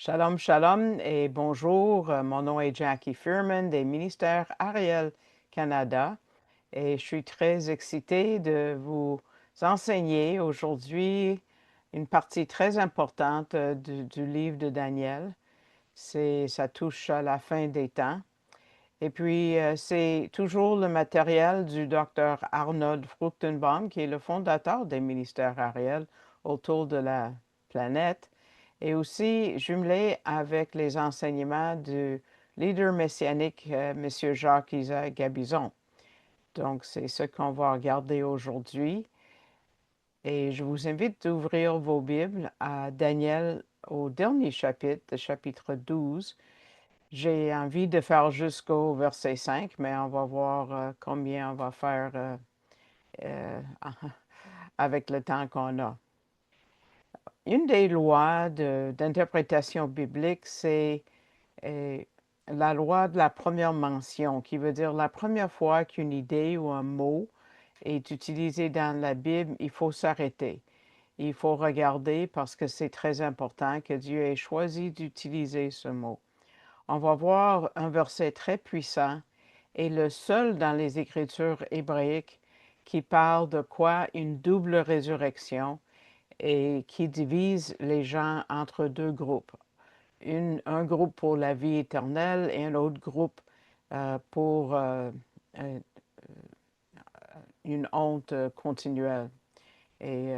Shalom, shalom et bonjour. Mon nom est Jackie Furman des ministères Ariel Canada et je suis très excitée de vous enseigner aujourd'hui une partie très importante du livre de Daniel. Ça touche à la fin des temps. Et puis, c'est toujours le matériel du docteur Arnold Fruchtenbaum, qui est le fondateur des ministères Ariel autour de la planète, et aussi jumelé avec les enseignements du leader messianique, M. Jacques-Isaac Gabizon. Donc, c'est ce qu'on va regarder aujourd'hui. Et je vous invite d'ouvrir vos Bibles à Daniel au dernier chapitre, le chapitre 12. J'ai envie de faire jusqu'au verset 5, mais on va voir combien on va faire euh, avec le temps qu'on a. Une des lois d'interprétation biblique, c'est euh, la loi de la première mention, qui veut dire la première fois qu'une idée ou un mot est utilisé dans la Bible, il faut s'arrêter. Il faut regarder parce que c'est très important que Dieu ait choisi d'utiliser ce mot. On va voir un verset très puissant et le seul dans les Écritures hébraïques qui parle de quoi? Une double résurrection et qui divise les gens entre deux groupes. Un groupe pour la vie éternelle et un autre groupe pour euh, une honte continuelle et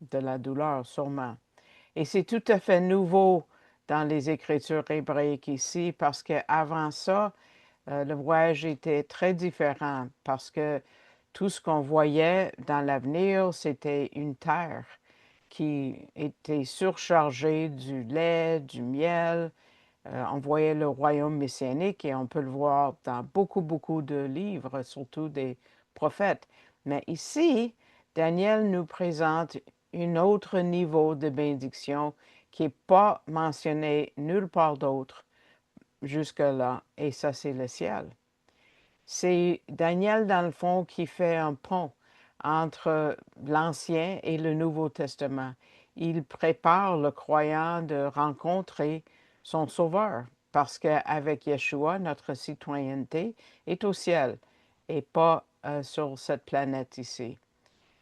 de la douleur sûrement. Et c'est tout à fait nouveau dans les Écritures hébraïques ici parce qu'avant ça, le voyage était très différent parce que tout ce qu'on voyait dans l'avenir, c'était une terre qui était surchargée du lait, du miel. On voyait le royaume messianique et on peut le voir dans beaucoup, beaucoup de livres, surtout des prophètes. Mais ici, Daniel nous présente un autre niveau de bénédiction qui n'est pas mentionné nulle part d'autre jusque-là, et ça, c'est le ciel. C'est Daniel, dans le fond, qui fait un pont entre l'Ancien et le Nouveau Testament. Il prépare le croyant de rencontrer son Sauveur, parce qu'avec Yeshua, notre citoyenneté est au ciel et pas sur cette planète ici.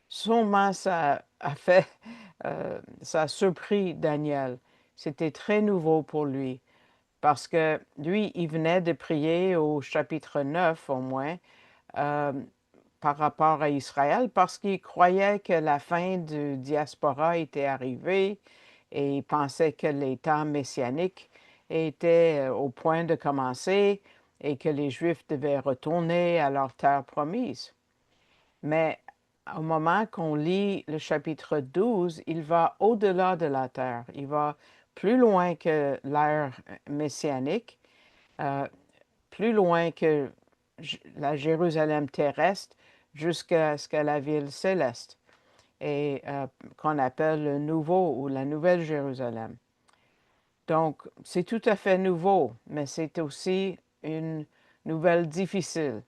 Sûrement, ça a surpris Daniel. C'était très nouveau pour lui parce que lui, il venait de prier au chapitre 9 au moins euh, par rapport à Israël parce qu'il croyait que la fin du diaspora était arrivée et il pensait que les temps messianiques étaient au point de commencer et que les Juifs devaient retourner à leur terre promise. Mais au moment qu'on lit le chapitre 12, il va au-delà de la terre. Il va plus loin que l'ère messianique, euh, plus loin que la Jérusalem terrestre jusqu'à ce que la ville céleste et qu'on appelle le nouveau ou la nouvelle Jérusalem. Donc, c'est tout à fait nouveau, mais c'est aussi une nouvelle difficile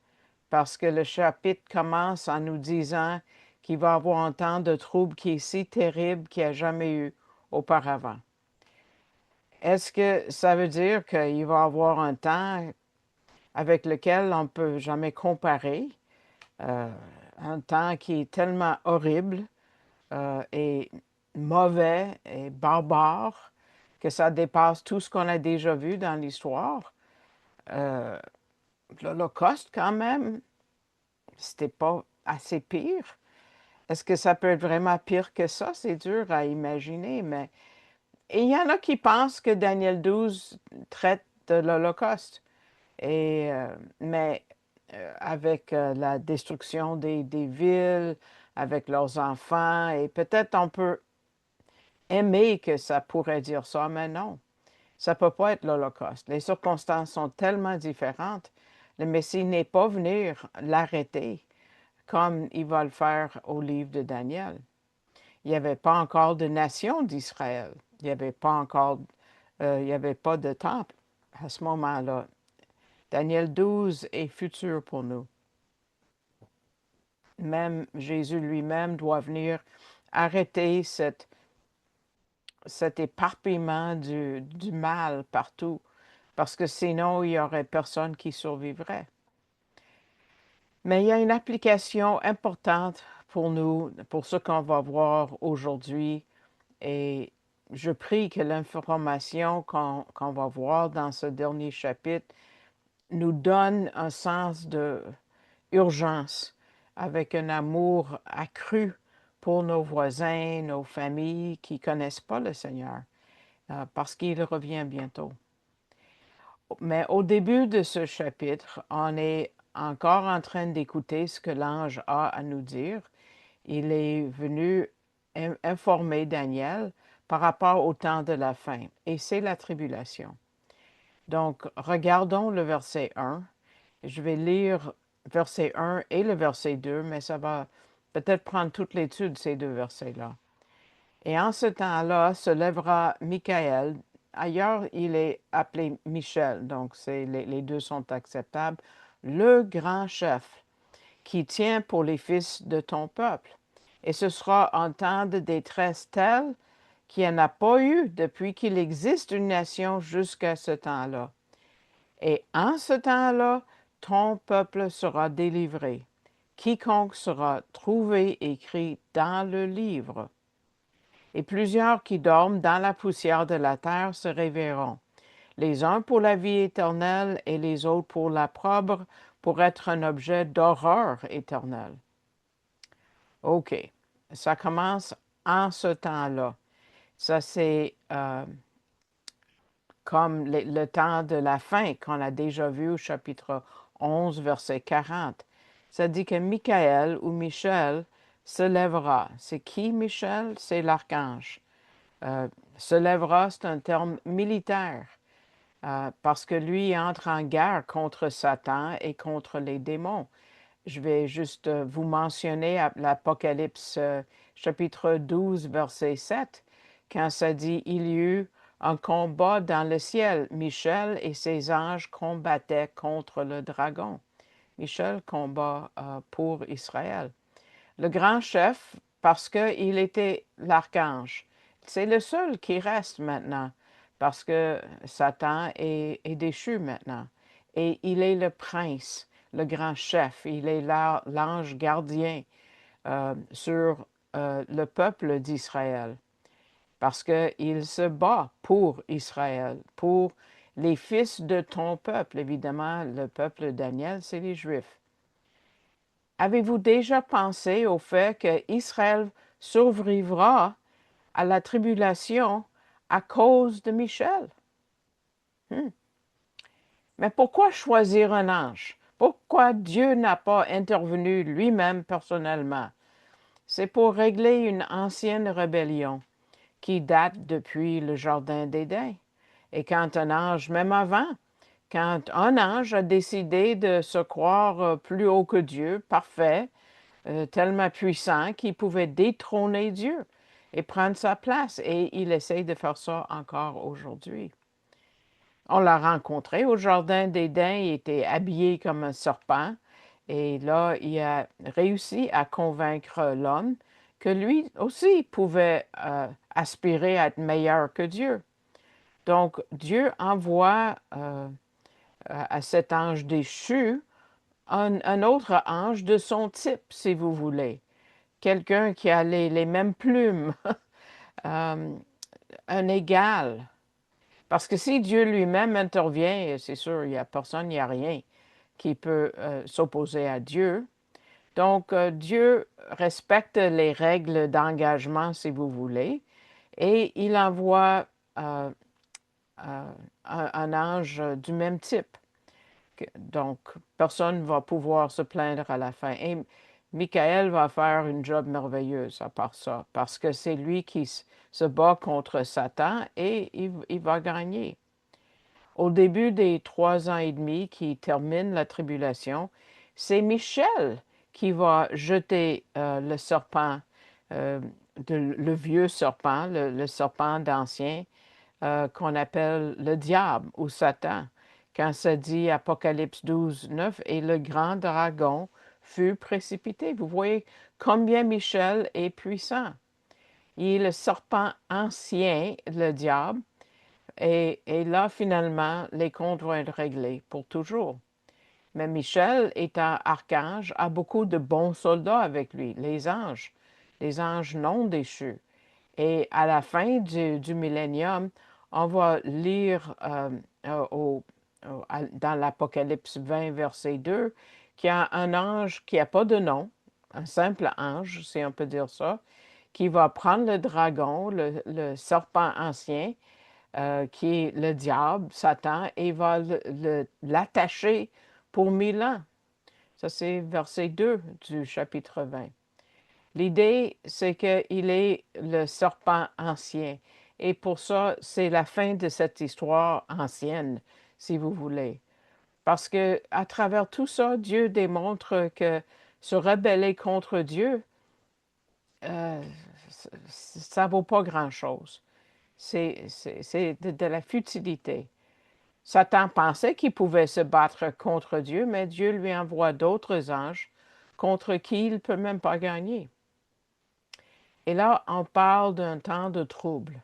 parce que le chapitre commence en nous disant qu'il va y avoir un temps de trouble qui est si terrible qu'il n'y a jamais eu auparavant. Est-ce que ça veut dire qu'il va y avoir un temps avec lequel on ne peut jamais comparer, euh, un temps qui est tellement horrible et mauvais et barbare que ça dépasse tout ce qu'on a déjà vu dans l'histoire? Euh, L'Holocauste, quand même, c'était pas assez pire. Est-ce que ça peut être vraiment pire que ça? C'est dur à imaginer, mais et il y en a qui pensent que Daniel 12 traite de l'Holocauste. Mais avec la destruction des villes, avec leurs enfants, et peut-être on peut aimer que ça pourrait dire ça, mais non, ça ne peut pas être l'Holocauste. Les circonstances sont tellement différentes. Le Messie n'est pas venu l'arrêter comme il va le faire au livre de Daniel. Il n'y avait pas encore de nation d'Israël. Il n'y avait pas encore, il n'y avait pas de temple à ce moment-là. Daniel 12 est futur pour nous. Même Jésus lui-même doit venir arrêter cette cet éparpillement du mal partout, parce que sinon, il n'y aurait personne qui survivrait. Mais il y a une application importante pour nous, pour ce qu'on va voir aujourd'hui, et je prie que l'information qu'on va voir dans ce dernier chapitre nous donne un sens de urgence, avec un amour accru pour nos voisins, nos familles qui ne connaissent pas le Seigneur, parce qu'il revient bientôt. Mais au début de ce chapitre, on est encore en train d'écouter ce que l'ange a à nous dire. Il est venu informer Daniel par rapport au temps de la fin, et c'est la tribulation. Donc, regardons le verset 1. Je vais lire verset 1 et le verset 2, mais ça va peut-être prendre toute l'étude, ces deux versets-là. Et en ce temps-là se lèvera Michaël. Ailleurs, il est appelé Michel, donc les deux sont acceptables. Le grand chef qui tient pour les fils de ton peuple. Et ce sera un temps de détresse tel qu'il n'y en a pas eu depuis qu'il existe une nation jusqu'à ce temps-là. Et en ce temps-là, ton peuple sera délivré. Quiconque sera trouvé écrit dans le livre. Et plusieurs qui dorment dans la poussière de la terre se réveilleront, les uns pour la vie éternelle et les autres pour l'opprobre, pour être un objet d'horreur éternelle. OK, ça commence en ce temps-là. Ça, c'est comme le temps de la fin qu'on a déjà vu au chapitre 11, verset 40. Ça dit que Michaël ou Michel se lèvera. C'est qui Michel? C'est l'archange. Se lèvera, c'est un terme militaire, parce que lui entre en guerre contre Satan et contre les démons. Je vais juste vous mentionner l'Apocalypse chapitre 12, verset 7, quand ça dit « Il y eut un combat dans le ciel. Michel et ses anges combattaient contre le dragon. » Michel combat pour Israël. Le grand chef, parce qu'il était l'archange. C'est le seul qui reste maintenant, parce que Satan est déchu maintenant. Et il est le prince, le grand chef. Il est l'ange gardien sur le peuple d'Israël, parce qu'il se bat pour Israël, pour les fils de ton peuple. Évidemment, le peuple de Daniel, c'est les Juifs. Avez-vous déjà pensé au fait qu'Israël survivra à la tribulation à cause de Michel? Mais pourquoi choisir un ange? Pourquoi Dieu n'a pas intervenu lui-même personnellement? C'est pour régler une ancienne rébellion qui date depuis le Jardin d'Éden. Et quand un ange, même avant, quand un ange a décidé de se croire plus haut que Dieu, parfait, tellement puissant qu'il pouvait détrôner Dieu et prendre sa place. Et il essaye de faire ça encore aujourd'hui. On l'a rencontré au Jardin d'Éden, il était habillé comme un serpent. Et là, il a réussi à convaincre l'homme que lui aussi pouvait aspirer à être meilleur que Dieu. Donc, Dieu envoie à cet ange déchu un autre ange de son type, si vous voulez. Quelqu'un qui a les mêmes plumes, un égal. Parce que si Dieu lui-même intervient, c'est sûr, il n'y a personne, il n'y a rien qui peut s'opposer à Dieu. Donc, Dieu respecte les règles d'engagement, si vous voulez, et il envoie un ange du même type. Donc, personne ne va pouvoir se plaindre à la fin. Et Michael va faire une job merveilleuse à part ça, parce que c'est lui qui se bat contre Satan et il va gagner. Au début des 3 ans et demi qui terminent la tribulation, c'est Michel qui va jeter le serpent, le vieux serpent, le serpent d'ancien, qu'on appelle le diable ou Satan, quand ça dit Apocalypse 12, 9, et le grand dragon fut précipité. Vous voyez combien Michel est puissant. Il est le serpent ancien, le diable, et là, finalement, les comptes vont être réglés pour toujours. Mais Michel, étant archange, a beaucoup de bons soldats avec lui, les anges non déchus. Et à la fin du millénium, on va lire dans l'Apocalypse 20, verset 2, qu'il y a un ange qui n'a pas de nom, un simple ange, si on peut dire ça, qui va prendre le dragon, le serpent ancien, qui est le diable, Satan, et va l'attacher pour 1000 ans. Ça, c'est verset 2 du chapitre 20. L'idée, c'est qu'il est le serpent ancien. Et pour ça, c'est la fin de cette histoire ancienne, si vous voulez. Parce que à travers tout ça, Dieu démontre que se rebeller contre Dieu, euh, ça ne vaut pas grand-chose. C'est de la futilité. Satan pensait qu'il pouvait se battre contre Dieu, mais Dieu lui envoie d'autres anges contre qui il ne peut même pas gagner. Et là, on parle d'un temps de trouble,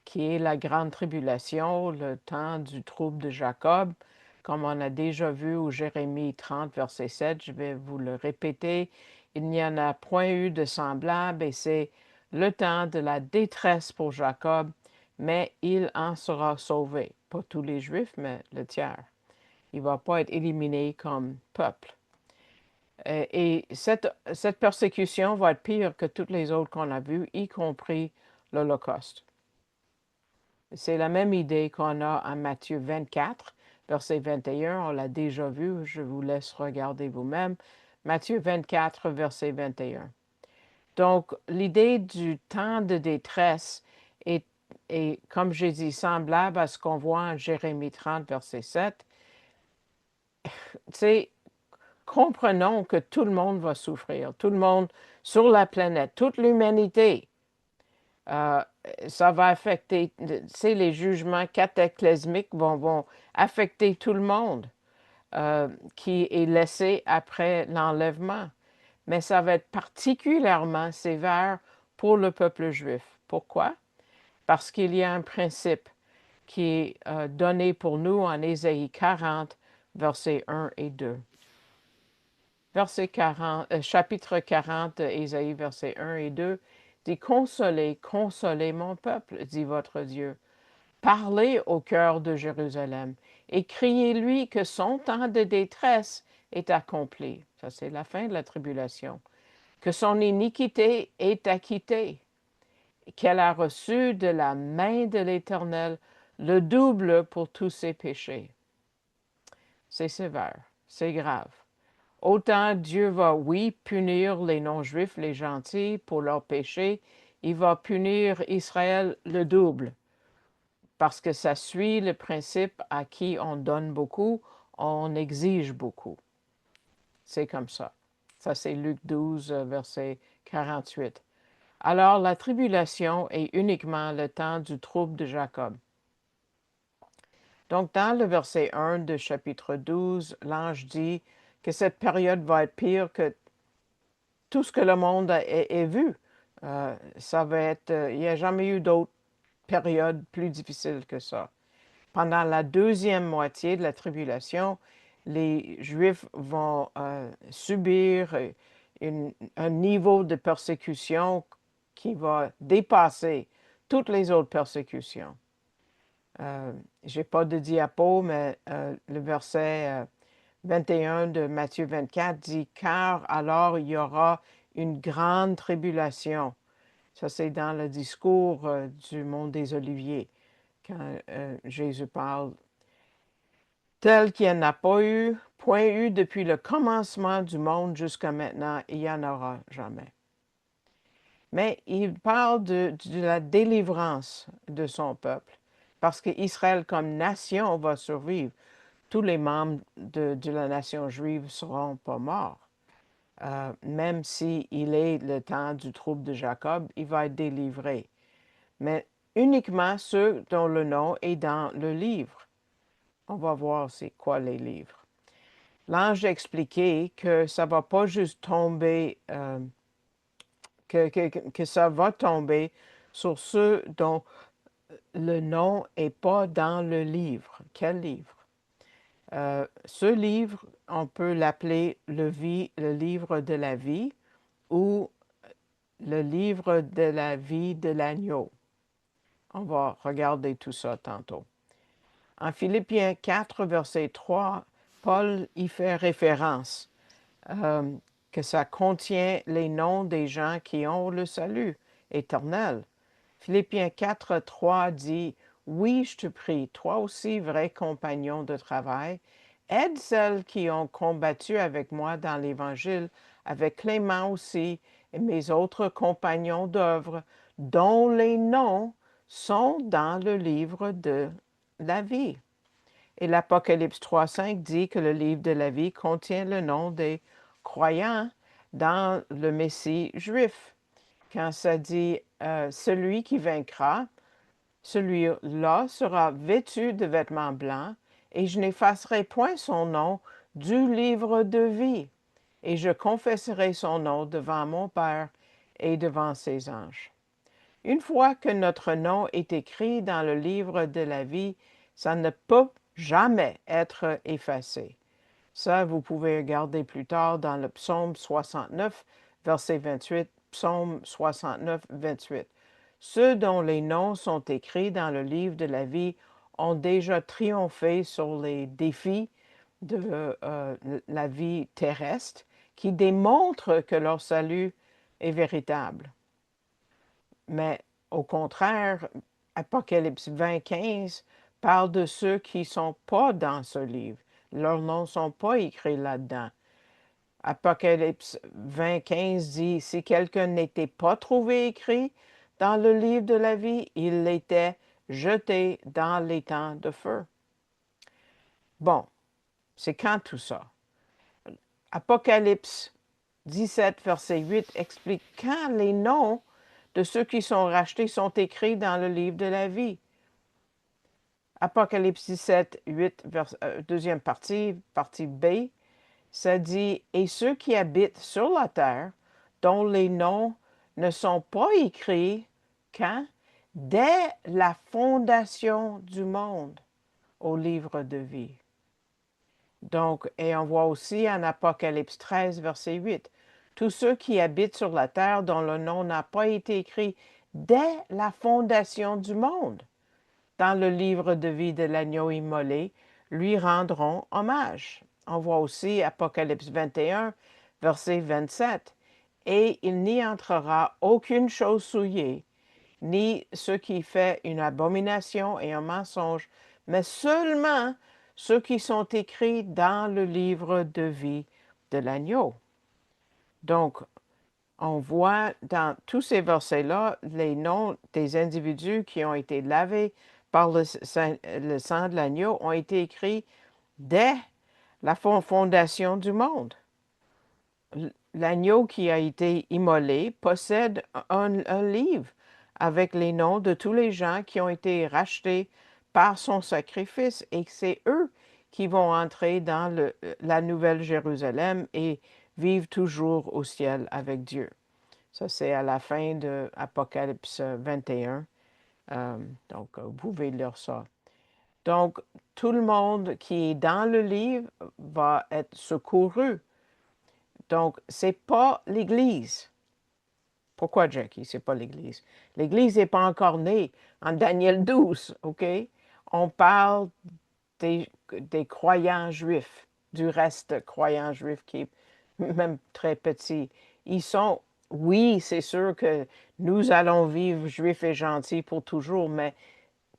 qui est la grande tribulation, le temps du trouble de Jacob, comme on a déjà vu au Jérémie 30, verset 7, je vais vous le répéter, il n'y en a point eu de semblable, et c'est le temps de la détresse pour Jacob, mais il en sera sauvé. Pas tous les Juifs, mais le tiers. Il ne va pas être éliminé comme peuple. Et cette persécution va être pire que toutes les autres qu'on a vues, y compris l'Holocauste. C'est la même idée qu'on a en Matthieu 24, verset 21. On l'a déjà vu, je vous laisse regarder vous-même. Matthieu 24, verset 21. Donc, l'idée du temps de détresse est, comme j'ai dit, semblable à ce qu'on voit en Jérémie 30, verset 7. C'est comprenons que tout le monde va souffrir, tout le monde sur la planète, toute l'humanité. Euh, Ça va affecter, les jugements cataclysmiques vont affecter tout le monde qui est laissé après l'enlèvement. Mais ça va être particulièrement sévère pour le peuple juif. Pourquoi? Parce qu'il y a un principe qui est donné pour nous en Ésaïe 40, versets 1 et 2. Verset 40, chapitre 40 Ésaïe, versets 1 et 2, dit « Consolez, consolez mon peuple, dit votre Dieu. Parlez au cœur de Jérusalem et criez-lui que son temps de détresse est accompli. » Ça, c'est la fin de la tribulation. « Que son iniquité est acquittée, qu'elle a reçu de la main de l'Éternel le double pour tous ses péchés. » C'est sévère, c'est grave. Autant Dieu va, oui, punir les non-juifs, les gentils, pour leurs péchés, il va punir Israël le double, parce que ça suit le principe à qui on donne beaucoup, on exige beaucoup. C'est comme ça. Ça, c'est Luc 12, verset 48. Alors, la tribulation est uniquement le temps du trouble de Jacob. Donc, dans le verset 1 de chapitre 12, l'ange dit que cette période va être pire que tout ce que le monde a vu. Ça va être, il n'y a jamais eu d'autre période plus difficile que ça. Pendant la deuxième moitié de la tribulation, les Juifs vont subir un niveau de persécution qui va dépasser toutes les autres persécutions. Je n'ai pas de diapo, mais le verset 21 de Matthieu 24 dit « Car alors il y aura une grande tribulation. » Ça, c'est dans le discours du Mont des Oliviers, quand Jésus parle. « Tel qu'il n'y en a pas eu, point eu depuis le commencement du monde jusqu'à maintenant, il n'y en aura jamais. » Mais il parle de la délivrance de son peuple, parce qu'Israël comme nation va survivre. Tous les membres de la nation juive ne seront pas morts. Même s'il est le temps du trouble de Jacob, il va être délivré. Mais uniquement ceux dont le nom est dans le livre. On va voir c'est quoi les livres. L'ange a expliqué que ça ne va pas juste tomber, que ça va tomber sur ceux dont le nom n'est pas dans le livre. Quel livre? Ce livre, on peut l'appeler le livre de la vie ou le livre de la vie de l'agneau. On va regarder tout ça tantôt. En Philippiens 4, verset 3, Paul y fait référence que ça contient les noms des gens qui ont le salut éternel. Philippiens 4, 3 dit, « Oui, je te prie, toi aussi, vrai compagnon de travail, aide celles qui ont combattu avec moi dans l'Évangile, avec Clément aussi, et mes autres compagnons d'œuvre, dont les noms sont dans le livre de la vie. » Et l'Apocalypse 3.5 dit que le livre de la vie contient le nom des croyants dans le Messie juif. Quand ça dit celui qui vaincra, celui-là sera vêtu de vêtements blancs, et je n'effacerai point son nom du livre de vie, et je confesserai son nom devant mon Père et devant ses anges. Une fois que notre nom est écrit dans le livre de la vie, ça ne peut jamais être effacé. Ça, vous pouvez regarder plus tard dans le psaume 69, verset 28, psaume 69, 28. Ceux dont les noms sont écrits dans le livre de la vie ont déjà triomphé sur les défis de la vie terrestre qui démontrent que leur salut est véritable. Mais au contraire, Apocalypse 20, 15 parle de ceux qui ne sont pas dans ce livre. Leurs noms ne sont pas écrits là-dedans. Apocalypse 20, 15 dit, si quelqu'un n'était pas trouvé écrit dans le livre de la vie, il était jeté dans les temps de feu. Bon, c'est quand tout ça? Apocalypse 17, verset 8 explique quand les noms de ceux qui sont rachetés sont écrits dans le livre de la vie. Apocalypse 17, 8, deuxième partie, partie B, ça dit « Et ceux qui habitent sur la terre, dont les noms ne sont pas écrits, quand? Dès la fondation du monde, au livre de vie. » Donc, et on voit aussi en Apocalypse 13, verset 8, « Tous ceux qui habitent sur la terre, dont le nom n'a pas été écrit dès la fondation du monde, dans le livre de vie de l'agneau immolé, lui rendront hommage. » On voit aussi Apocalypse 21, verset 27. « Et il n'y entrera aucune chose souillée, ni ce qui fait une abomination et un mensonge, mais seulement ceux qui sont écrits dans le livre de vie de l'agneau. » Donc, on voit dans tous ces versets-là les noms des individus qui ont été lavés par le sang de l'agneau ont été écrits dès la fondation du monde. L'agneau qui a été immolé possède un livre avec les noms de tous les gens qui ont été rachetés par son sacrifice, et c'est eux qui vont entrer dans la Nouvelle Jérusalem et vivre toujours au ciel avec Dieu. Ça, c'est à la fin de Apocalypse 21. Donc, vous pouvez lire ça. Donc, tout le monde qui est dans le livre va être secouru. Donc, ce n'est pas l'Église. Pourquoi, Jackie? Ce n'est pas l'Église. L'Église n'est pas encore née en Daniel 12, OK? On parle des croyants juifs, du reste croyants juifs qui est même très petit. Ils sont, oui, c'est sûr que nous allons vivre juifs et gentils pour toujours, mais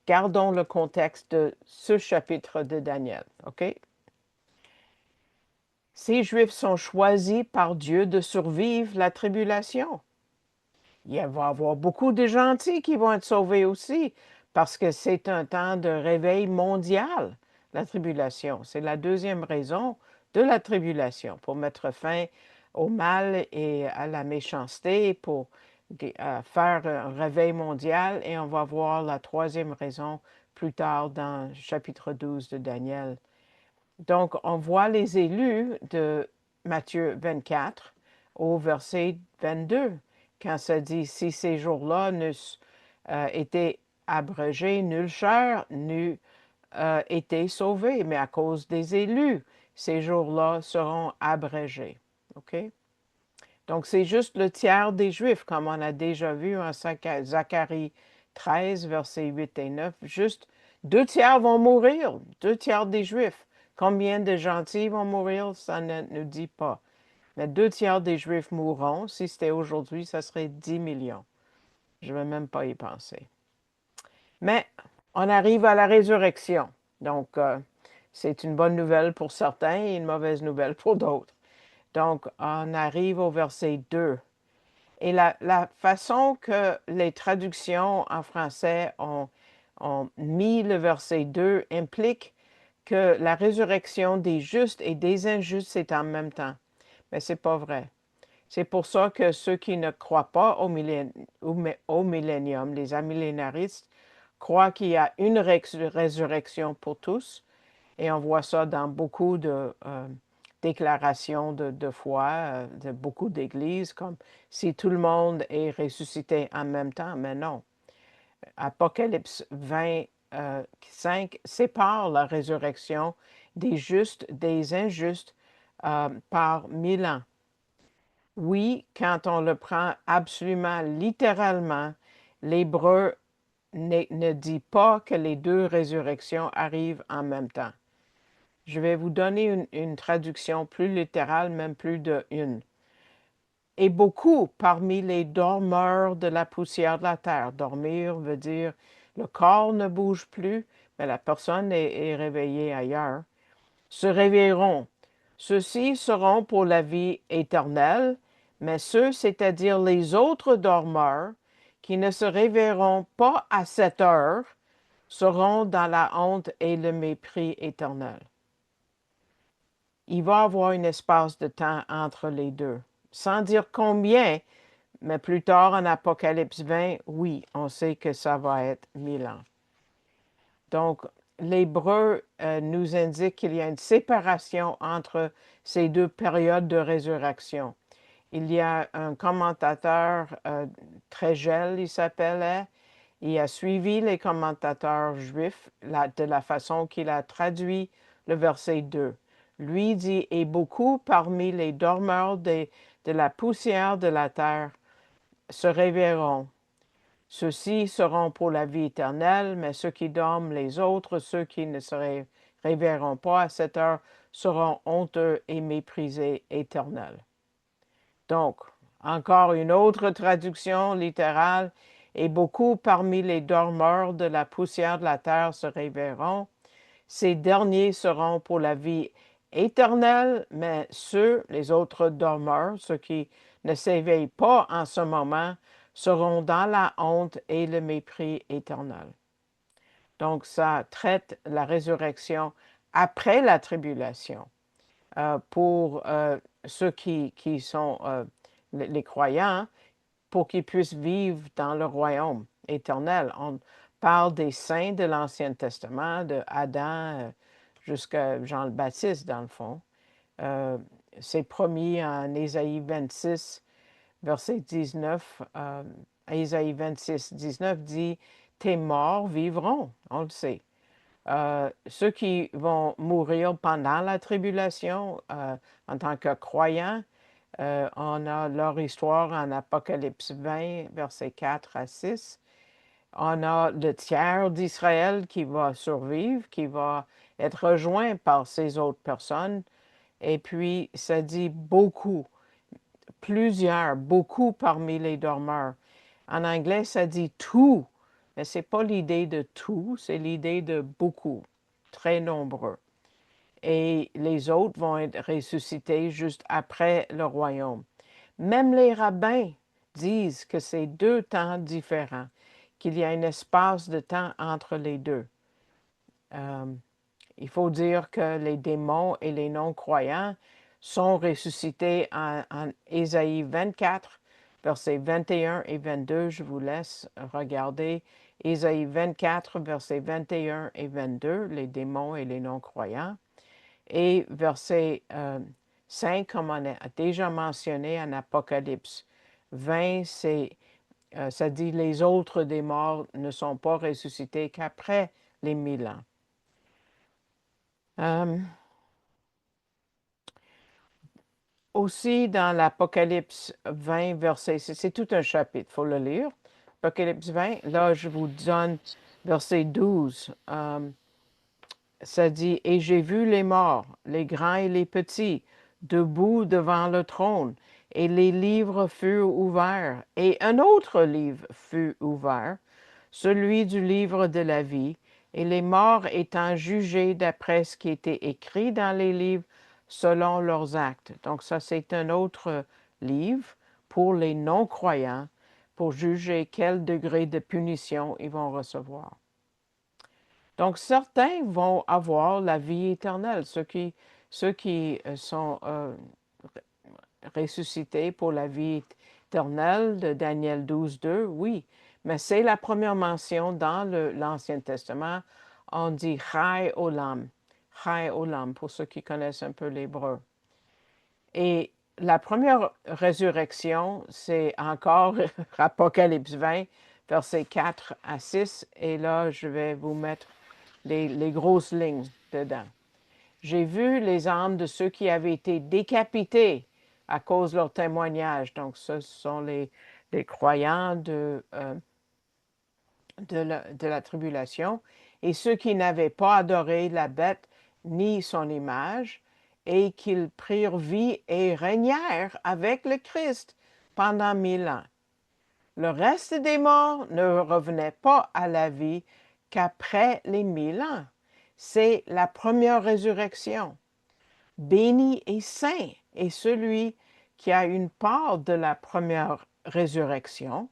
gardons le contexte de ce chapitre de Daniel, OK? Ces Juifs sont choisis par Dieu de survivre la tribulation. Il va y avoir beaucoup de gentils qui vont être sauvés aussi, parce que c'est un temps de réveil mondial, la tribulation. C'est la deuxième raison de la tribulation, pour mettre fin au mal et à la méchanceté, pour faire un réveil mondial. Et on va voir la troisième raison plus tard dans le chapitre 12 de Daniel. Donc, on voit les élus de Matthieu 24 au verset 22, quand ça dit « Si ces jours-là été abrégé, nulle chair n'eût été sauvé, mais à cause des élus, ces jours-là seront abrégés. OK? Donc, c'est juste le tiers des Juifs, comme on a déjà vu en Zacharie 13, versets 8 et 9. Juste 2 tiers vont mourir, 2 tiers des Juifs. Combien de gentils vont mourir, ça ne nous dit pas. Mais 2 tiers des Juifs mourront. Si c'était aujourd'hui, ça serait 10 millions. Je ne vais même pas y penser. Mais on arrive à la résurrection. Donc, c'est une bonne nouvelle pour certains et une mauvaise nouvelle pour d'autres. Donc, on arrive au verset 2. Et la façon que les traductions en français ont mis le verset 2 implique que la résurrection des justes et des injustes, c'est en même temps. Mais ce n'est pas vrai. C'est pour ça que ceux qui ne croient pas au millénium, les amillénaristes, croient qu'il y a une résurrection pour tous. Et on voit ça dans beaucoup de déclarations de foi de beaucoup d'églises, comme si tout le monde est ressuscité en même temps. Mais non. Apocalypse 25 sépare la résurrection des justes des injustes par 1000 ans. Oui, quand on le prend absolument littéralement, l'hébreu ne dit pas que les deux résurrections arrivent en même temps. Je vais vous donner une traduction plus littérale, même plus d'une. Et beaucoup parmi les dormeurs de la poussière de la terre. Dormir veut dire le corps ne bouge plus, mais la personne est réveillée ailleurs. Se réveilleront. Ceux-ci seront pour la vie éternelle, mais ceux, c'est-à-dire les autres dormeurs, qui ne se réveilleront pas à cette heure, seront dans la honte et le mépris éternel. Il va y avoir un espace de temps entre les deux. Sans dire combien, mais plus tard en Apocalypse 20, oui, on sait que ça va être 1000 ans. Donc, l'hébreu nous indique qu'il y a une séparation entre ces deux périodes de résurrection. Il y a un commentateur, Trégel, il s'appelait, il a suivi les commentateurs juifs de la façon qu'il a traduit le verset 2. Lui dit, et beaucoup parmi les dormeurs de la poussière de la terre se réveilleront. Ceux-ci seront pour la vie éternelle, mais ceux qui dorment, les autres, ceux qui ne se réveilleront pas à cette heure, seront honteux et méprisés éternels. Donc, encore une autre traduction littérale, et beaucoup parmi les dormeurs de la poussière de la terre se réveilleront. Ces derniers seront pour la vie éternelle, mais ceux, les autres dormeurs, ceux qui ne s'éveillent pas en ce moment, seront dans la honte et le mépris éternel. Donc, ça traite la résurrection après la tribulation. Pour ceux qui sont les croyants, pour qu'ils puissent vivre dans le royaume éternel. On parle des saints de l'Ancien Testament, de Adam jusqu'à Jean le Baptiste, dans le fond. C'est promis en Ésaïe 26, verset 19. Ésaïe 26, 19 dit, « Tes morts vivront », on le sait. Ceux qui vont mourir pendant la tribulation en tant que croyants, on a leur histoire en Apocalypse 20, versets 4 à 6. On a le tiers d'Israël qui va survivre, qui va être rejoint par ces autres personnes. Et puis, ça dit beaucoup, plusieurs, beaucoup parmi les dormeurs. En anglais, ça dit tout, mais ce n'est pas l'idée de tout, c'est l'idée de beaucoup, très nombreux. Et les autres vont être ressuscités juste après le royaume. Même les rabbins disent que c'est deux temps différents, qu'il y a un espace de temps entre les deux. Il faut dire que les démons et les non-croyants sont ressuscités en Ésaïe 24, versets 21 et 22. Je vous laisse regarder Ésaïe 24, versets 21 et 22, les démons et les non-croyants. Et verset 5, comme on a déjà mentionné en Apocalypse 20, c'est ça dit les autres des morts ne sont pas ressuscités qu'après les 1000 ans. Aussi, dans l'Apocalypse 20, verset, c'est tout un chapitre, il faut le lire. Apocalypse 20, là, je vous donne verset 12. Ça dit, et j'ai vu les morts, les grands et les petits, debout devant le trône, et les livres furent ouverts, et un autre livre fut ouvert, celui du livre de la vie, et les morts étant jugés d'après ce qui était écrit dans les livres selon leurs actes. Donc ça, c'est un autre livre pour les non-croyants, pour juger quel degré de punition ils vont recevoir. Donc, certains vont avoir la vie éternelle, ceux qui sont ressuscités pour la vie éternelle de Daniel 12, 2, oui. Mais c'est la première mention dans l'Ancien Testament. On dit Chai Olam, pour ceux qui connaissent un peu l'hébreu. Et la première résurrection, c'est encore Apocalypse 20, versets 4 à 6. Et là, je vais vous mettre les grosses lignes dedans. J'ai vu les âmes de ceux qui avaient été décapités à cause de leur témoignage. Donc, ce sont les croyants de la tribulation et ceux qui n'avaient pas adoré la bête ni son image et qu'ils prirent vie et régnèrent avec le Christ pendant 1000 ans. Le reste des morts ne revenait pas à la vie qu'après les 1000 ans. C'est la première résurrection. Béni et saint est celui qui a une part de la première résurrection.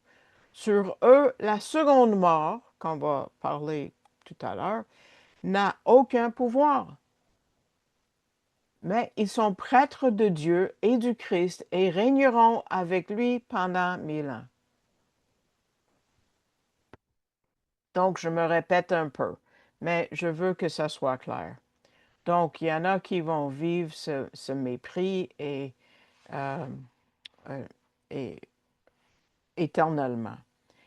Sur eux, la seconde mort, qu'on va parler tout à l'heure, n'a aucun pouvoir. Mais ils sont prêtres de Dieu et du Christ et régneront avec lui pendant 1000 ans. Donc, je me répète un peu, mais je veux que ça soit clair. Donc, il y en a qui vont vivre ce mépris euh, et éternellement.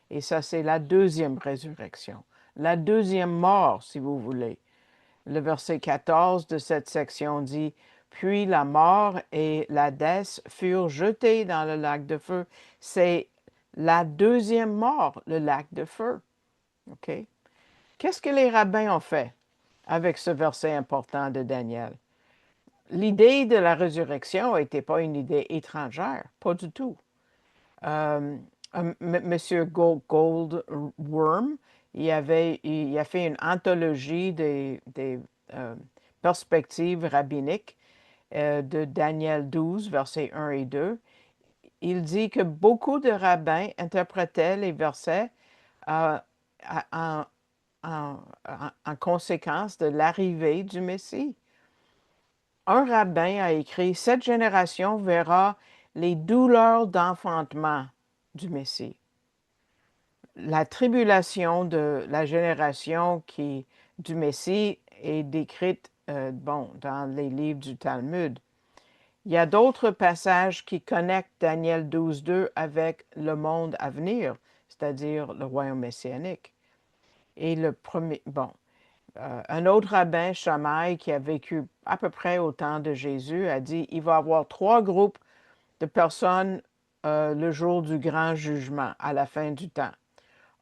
Et ça, c'est la deuxième résurrection. La deuxième mort, si vous voulez. Le verset 14 de cette section dit, « Puis la mort et l'Hadès furent jetés dans le lac de feu. » C'est la deuxième mort, le lac de feu. OK? Qu'est-ce que les rabbins ont fait avec ce verset important de Daniel? L'idée de la résurrection n'était pas une idée étrangère, pas du tout. Monsieur Goldworm, il a fait une anthologie des perspectives rabbiniques de Daniel 12, versets 1 et 2. Il dit que beaucoup de rabbins interprétaient les versets en, en conséquence de l'arrivée du Messie. Un rabbin a écrit, « Cette génération verra les douleurs d'enfantement du Messie. » La tribulation de la génération du Messie est décrite dans les livres du Talmud. Il y a d'autres passages qui connectent Daniel 12, 2 avec le monde à venir, c'est-à-dire le royaume messianique. Et un autre rabbin, Shammai, qui a vécu à peu près au temps de Jésus, a dit il va y avoir 3 groupes de personnes le jour du grand jugement, à la fin du temps.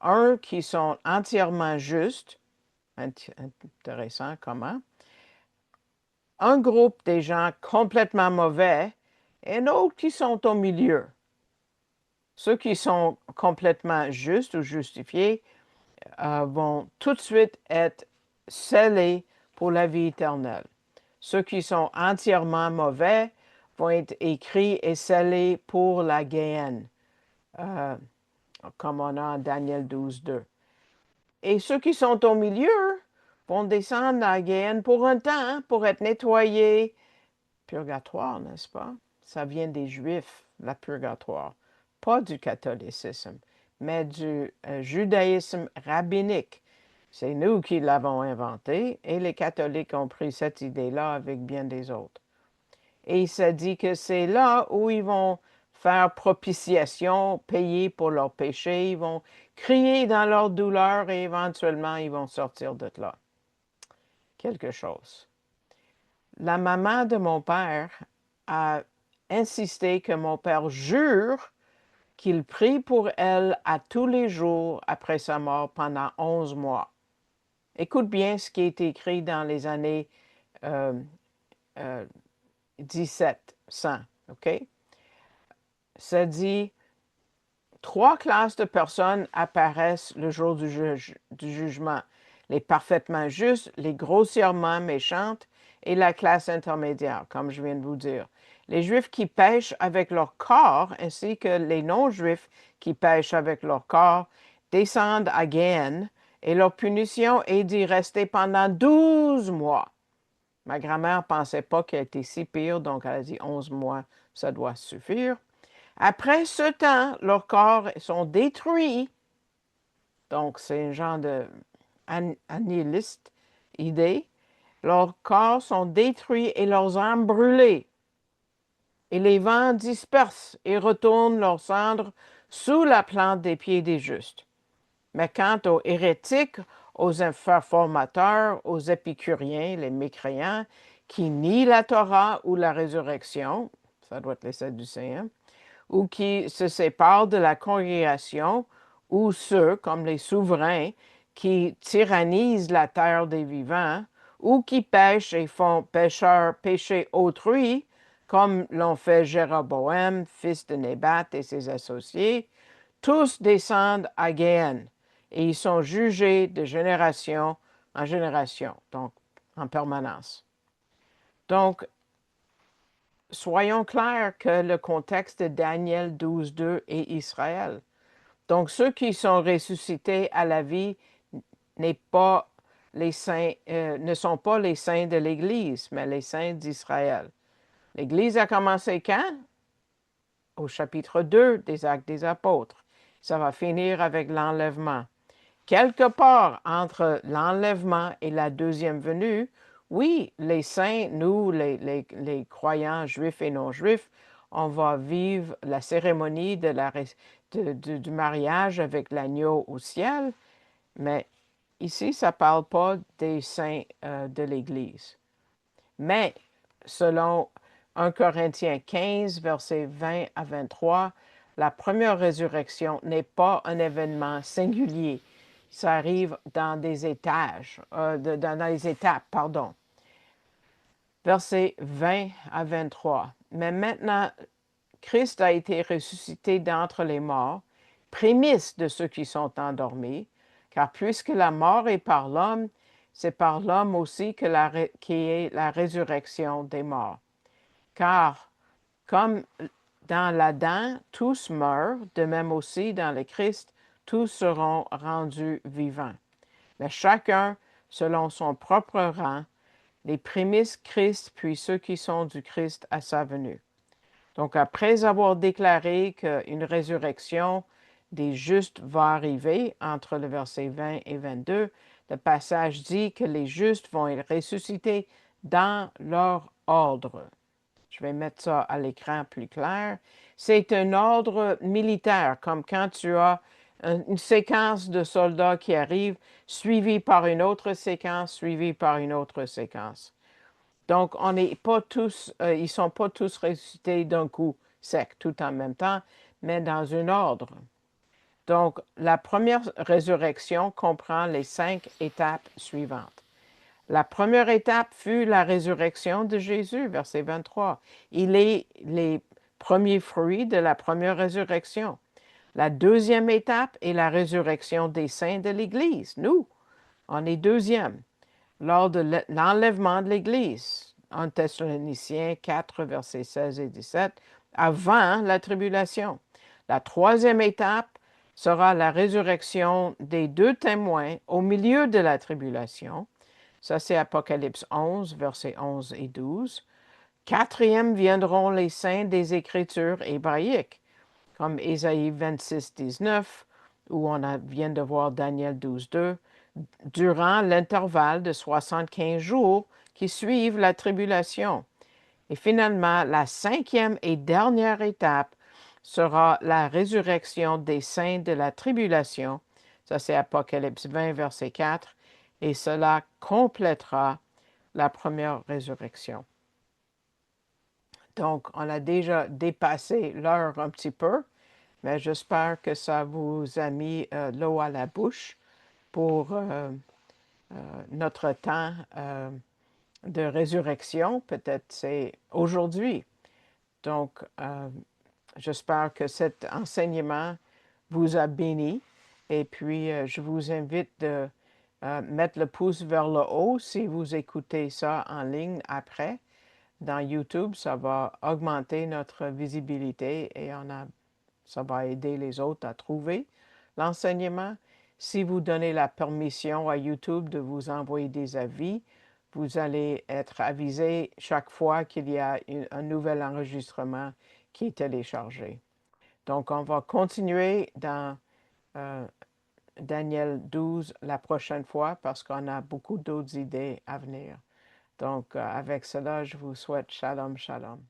Un qui sont entièrement justes, intéressant comment, un groupe des gens complètement mauvais, et un autre qui sont au milieu. Ceux qui sont complètement justes ou justifiés vont tout de suite être scellés pour la vie éternelle. Ceux qui sont entièrement mauvais vont être écrits et scellés pour la Géhenne, comme on a en Daniel 12, 2. Et ceux qui sont au milieu vont descendre dans la Géhenne pour un temps, pour être nettoyés. Purgatoire, n'est-ce pas? Ça vient des Juifs, la purgatoire. Pas du catholicisme, mais du judaïsme rabbinique. C'est nous qui l'avons inventé et les catholiques ont pris cette idée-là avec bien des autres. Et ça dit que c'est là où ils vont faire propitiation, payer pour leurs péchés. Ils vont crier dans leur douleur et éventuellement, ils vont sortir de là. Quelque chose. La maman de mon père a insisté que mon père jure qu'il prie pour elle à tous les jours après sa mort pendant 11 mois. Écoute bien ce qui est écrit dans les années 1700, OK? Ça dit, 3 classes de personnes apparaissent le jour du jugement. Les parfaitement justes, les grossièrement méchantes et la classe intermédiaire, comme je viens de vous dire. Les Juifs qui pêchent avec leur corps, ainsi que les non-Juifs qui pêchent avec leur corps, descendent à Géhenne, et leur punition est d'y rester pendant 12 mois. Ma grand-mère ne pensait pas qu'elle était si pire, donc elle a dit 11 mois, ça doit suffire. Après ce temps, leurs corps sont détruits. Donc, c'est un genre de annihiliste idée. Leurs corps sont détruits et leurs âmes brûlées. Et les vents dispersent et retournent leurs cendres sous la plante des pieds des justes. Mais quant aux hérétiques, aux informateurs, aux épicuriens, les mécréants, qui nient la Torah ou la résurrection, ça doit être les Sadducéens, ou qui se séparent de la congrégation, ou ceux, comme les souverains, qui tyrannisent la terre des vivants, ou qui pêchent et font pécher autrui, comme l'ont fait Jéroboam, fils de Nébat et ses associés, tous descendent à Géhenne, et ils sont jugés de génération en génération, donc en permanence. Donc, soyons clairs que le contexte de Daniel 12.2 est Israël. Donc, ceux qui sont ressuscités à la vie ne sont pas les saints de l'Église, mais les saints d'Israël. L'Église a commencé quand? Au chapitre 2 des Actes des Apôtres. Ça va finir avec l'enlèvement. Quelque part entre l'enlèvement et la deuxième venue, oui, les saints, nous, les croyants juifs et non-juifs, on va vivre la cérémonie du mariage avec l'agneau au ciel, mais ici, ça ne parle pas des saints de l'Église. Mais selon 1 Corinthiens 15, versets 20 à 23, la première résurrection n'est pas un événement singulier. Ça arrive dans des dans les étapes, pardon. Versets 20 à 23. Mais maintenant, Christ a été ressuscité d'entre les morts, prémisse de ceux qui sont endormis, car puisque la mort est par l'homme, c'est par l'homme aussi qui est la résurrection des morts. Car, comme dans l'Adam, tous meurent, de même aussi dans le Christ, tous seront rendus vivants. Mais chacun selon son propre rang, les prémices Christ, puis ceux qui sont du Christ à sa venue. Donc, après avoir déclaré qu'une résurrection des justes va arriver, entre le verset 20 et 22, le passage dit que les justes vont être ressuscités dans leur ordre. Je vais mettre ça à l'écran plus clair. C'est un ordre militaire, comme quand tu as une séquence de soldats qui arrivent, suivie par une autre séquence, suivie par une autre séquence. Donc, on n'est pas tous, ils ne sont pas tous ressuscités d'un coup sec, tout en même temps, mais dans un ordre. Donc, la première résurrection comprend les 5 étapes suivantes. La première étape fut la résurrection de Jésus, verset 23. Il est les premiers fruits de la première résurrection. La deuxième étape est la résurrection des saints de l'Église. Nous, on est deuxième. Lors de l'enlèvement de l'Église, 1 Thessaloniciens 4, versets 16 et 17, avant la tribulation. La troisième étape sera la résurrection des 2 témoins au milieu de la tribulation. Ça, c'est Apocalypse 11, versets 11 et 12. Quatrième viendront les saints des Écritures hébraïques, comme Ésaïe 26, 19, où vient de voir Daniel 12, 2, durant l'intervalle de 75 jours qui suivent la tribulation. Et finalement, la 5e et dernière étape sera la résurrection des saints de la tribulation. Ça, c'est Apocalypse 20, verset 4. Et cela complétera la première résurrection. Donc, on a déjà dépassé l'heure un petit peu, mais j'espère que ça vous a mis l'eau à la bouche pour notre temps de résurrection. Peut-être c'est aujourd'hui. Donc, j'espère que cet enseignement vous a béni. Et puis, je vous invite de mettre le pouce vers le haut si vous écoutez ça en ligne après. Dans YouTube, ça va augmenter notre visibilité et ça va aider les autres à trouver l'enseignement. Si vous donnez la permission à YouTube de vous envoyer des avis, vous allez être avisé chaque fois qu'il y a un nouvel enregistrement qui est téléchargé. Donc, on va continuer dans euh, Daniel 12 la prochaine fois parce qu'on a beaucoup d'autres idées à venir. Donc, avec cela, je vous souhaite shalom, shalom.